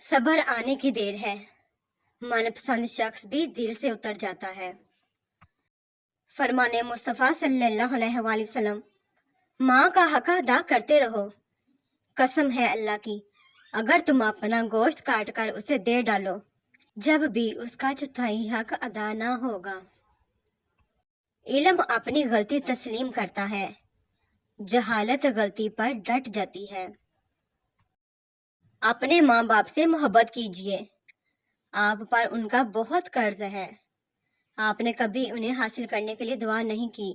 सब्र आने की देर है। मनपसंद शख्स भी दिल से उतर जाता है। फरमाने मुस्तफ़ा सल्लल्लाहु अलैहि वसल्लम, माँ का हक अदा करते रहो। कसम है अल्लाह की, अगर तुम अपना गोश्त काट कर उसे दे डालो, जब भी उसका चौथाई हक अदा ना होगा। इल्म अपनी गलती तस्लीम करता है, जहालत गलती पर डट जाती है। अपने माँ बाप से मोहब्बत कीजिए, आप पर उनका बहुत कर्ज है। आपने कभी उन्हें हासिल करने के लिए दुआ नहीं की,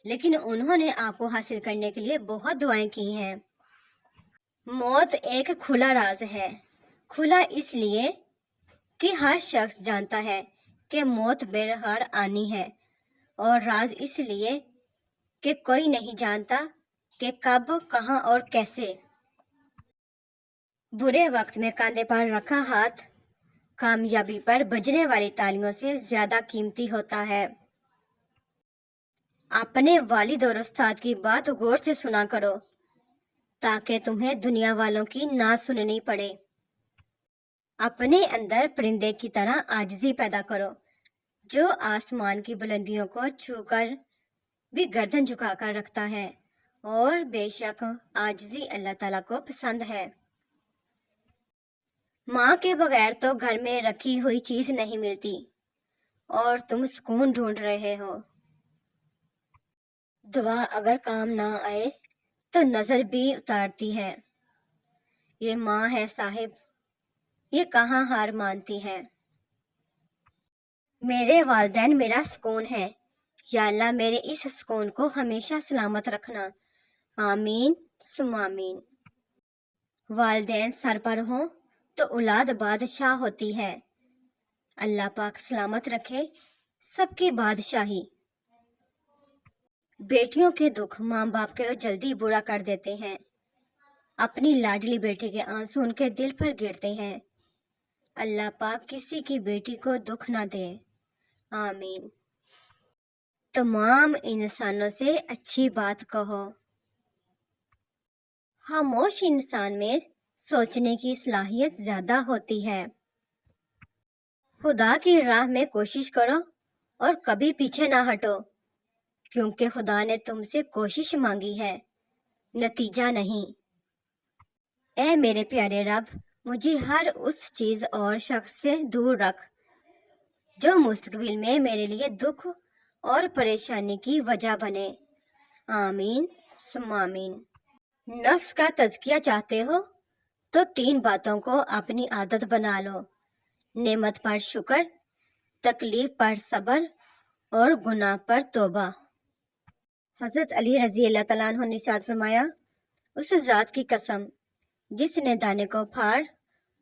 लेकिन उन्होंने आपको हासिल करने के लिए बहुत दुआएं की हैं। मौत एक खुला राज है। खुला इसलिए कि हर शख्स जानता है कि मौत बेरहर आनी है, और राज इसलिए कि कोई नहीं जानता कि कब, कहाँ और कैसे। बुरे वक्त में कंधे पर रखा हाथ कामयाबी पर बजने वाली तालियों से ज्यादा कीमती होता है। अपने वालिद और उस्ताद की बात गौर से सुना करो, ताकि तुम्हें दुनिया वालों की ना सुननी पड़े। अपने अंदर परिंदे की तरह आजिज़ी पैदा करो, जो आसमान की बुलंदियों को छूकर भी गर्दन झुकाकर रखता है, और बेशक आजिज़ी अल्लाह ताला को पसंद है। माँ के बगैर तो घर में रखी हुई चीज नहीं मिलती, और तुम सुकून ढूंढ रहे हो। दुआ अगर काम ना आए तो नजर भी उतारती है। ये माँ है साहिब, ये कहाँ हार मानती है। मेरे वालिदैन मेरा सुकून है, या अल्लाह मेरे इस सुकून को हमेशा सलामत रखना। आमीन सुम आमीन। वालिदैन सर पर हों तो औलाद बादशाह होती है। अल्लाह पाक सलामत रखे सबकी बादशाही। बेटियों के दुख माँ बाप को जल्दी बुरा कर देते हैं। अपनी लाडली बेटी के आंसू उनके दिल पर गिरते हैं। अल्लाह पाक किसी की बेटी को दुख ना दे। आमीन। तमाम इंसानों से अच्छी बात कहो। खामोश इंसान में सोचने की सलाहियत ज्यादा होती है। खुदा की राह में कोशिश करो और कभी पीछे ना हटो, क्योंकि खुदा ने तुमसे कोशिश मांगी है, नतीजा नहीं। ऐ मेरे प्यारे रब, मुझे हर उस चीज और शख्स से दूर रख जो मुस्तकबिल में मेरे लिए दुख और परेशानी की वजह बने। आमीन सुम आमीन। नफ्स का तज़किया चाहते हो तो 3 बातों को अपनी आदत बना लो: नेमत पर शुक्र, तकलीफ पर सब्र और गुनाह पर तौबा। हजरत अली रजी अल्लाह तआला अन्हु ने इरशाद फरमाया, उस जात की कसम जिसने दाने को फाड़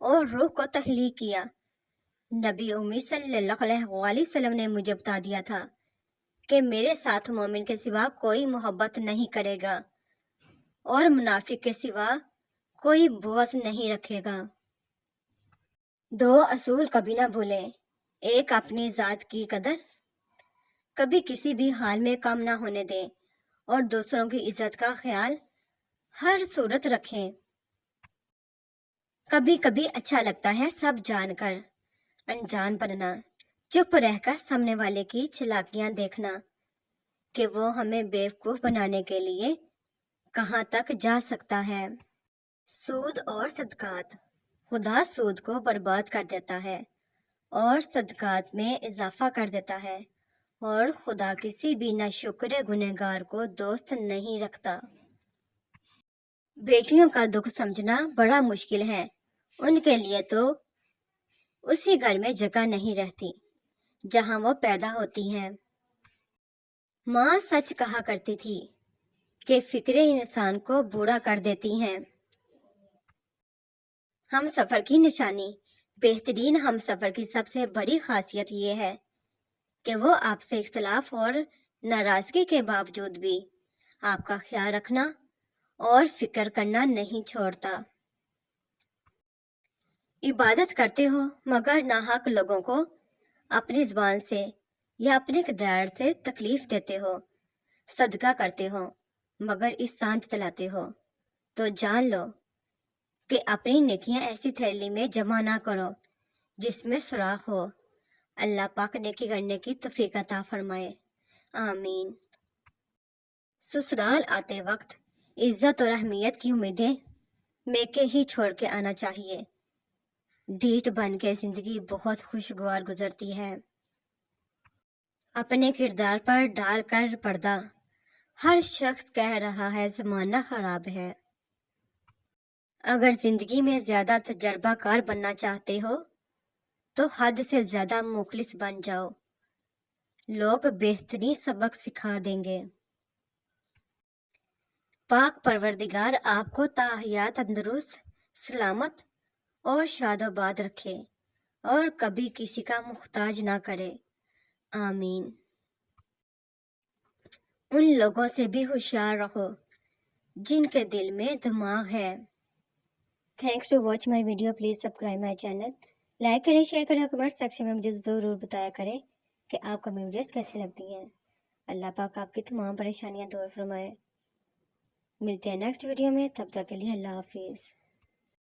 और रूह को तख्लीक किया। नबी उम्मी सल्लल्लाहु अलैहि वसल्लम ने मुझे बता दिया था कि मेरे साथ मोमिन के सिवा कोई मोहब्बत नहीं करेगा, और मुनाफिक के सिवा कोई बुग़्ज़ नहीं रखेगा। 2 असूल कभी ना भूलें। एक, अपनी ज़ात की कदर कभी किसी भी हाल में कम ना होने दें, और दूसरों की इज्जत का ख्याल हर सूरत रखें। कभी कभी अच्छा लगता है सब जानकर अनजान बनना, चुप रहकर सामने वाले की चालाकियां देखना कि वो हमें बेवकूफ बनाने के लिए कहाँ तक जा सकता है। सूद और सदकात। खुदा सूद को बर्बाद कर देता है और सदकात में इजाफा कर देता है, और खुदा किसी भी नाशुक्र गुनहगार को दोस्त नहीं रखता। बेटियों का दुख समझना बड़ा मुश्किल है। उनके लिए तो उसी घर में जगह नहीं रहती जहां वो पैदा होती हैं। माँ सच कहा करती थी कि फिक्रे इंसान को बूढ़ा कर देती हैं। हम सफर की निशानी। बेहतरीन हम सफर की सबसे बड़ी खासियत ये है कि वो आपसे इख्तलाफ और नाराजगी के बावजूद भी आपका ख्याल रखना और फिक्र करना नहीं छोड़ता। इबादत करते हो मगर नाहक लोगों को अपनी जुबान से या अपने किरदार से तकलीफ देते हो। सदका करते हो मगर इस सांझ चलाते हो, तो जान लो کہ اپنی نیکیاں ایسی تھیلی میں جمع نہ کرو جس میں سوراخ ہو۔ اللہ پاک نیکی کرنے کی توفیق عطا فرمائے، آمین۔ سسرال آتے وقت عزت اور اہمیت کی امیدیں میکے ہی چھوڑ کے آنا چاہیے۔ ڈھیٹ بن کے زندگی بہت خوشگوار گزرتی ہے۔ اپنے کردار پر ڈال کر پردہ، ہر شخص کہہ رہا ہے زمانہ خراب ہے۔ اگر زندگی میں زیادہ تجربہ کار بننا چاہتے ہو تو حد سے زیادہ مخلص بن جاؤ، لوگ بہترین سبق سکھا دیں گے۔ پاک پروردگار آپ کو تا حیات تندرست، سلامت اور شاد و آباد رکھے اور کبھی کسی کا محتاج نہ کرے، آمین۔ ان لوگوں سے بھی ہوشیار رہو جن کے دل میں دماغ ہے۔ Thanks to watch my video, please subscribe my channel, like کریں، شیئر کریں، کمنٹ سیکشن میں مجھے ضرور بتایا کریں کہ آپ کو میری ویڈیوز کیسے لگتی ہیں۔ اللہ پاک آپ کی تمام پریشانیاں دور فرمائے۔ ملتے ہیں نیکسٹ ویڈیو میں، تب تک کے لیے اللہ حافظ۔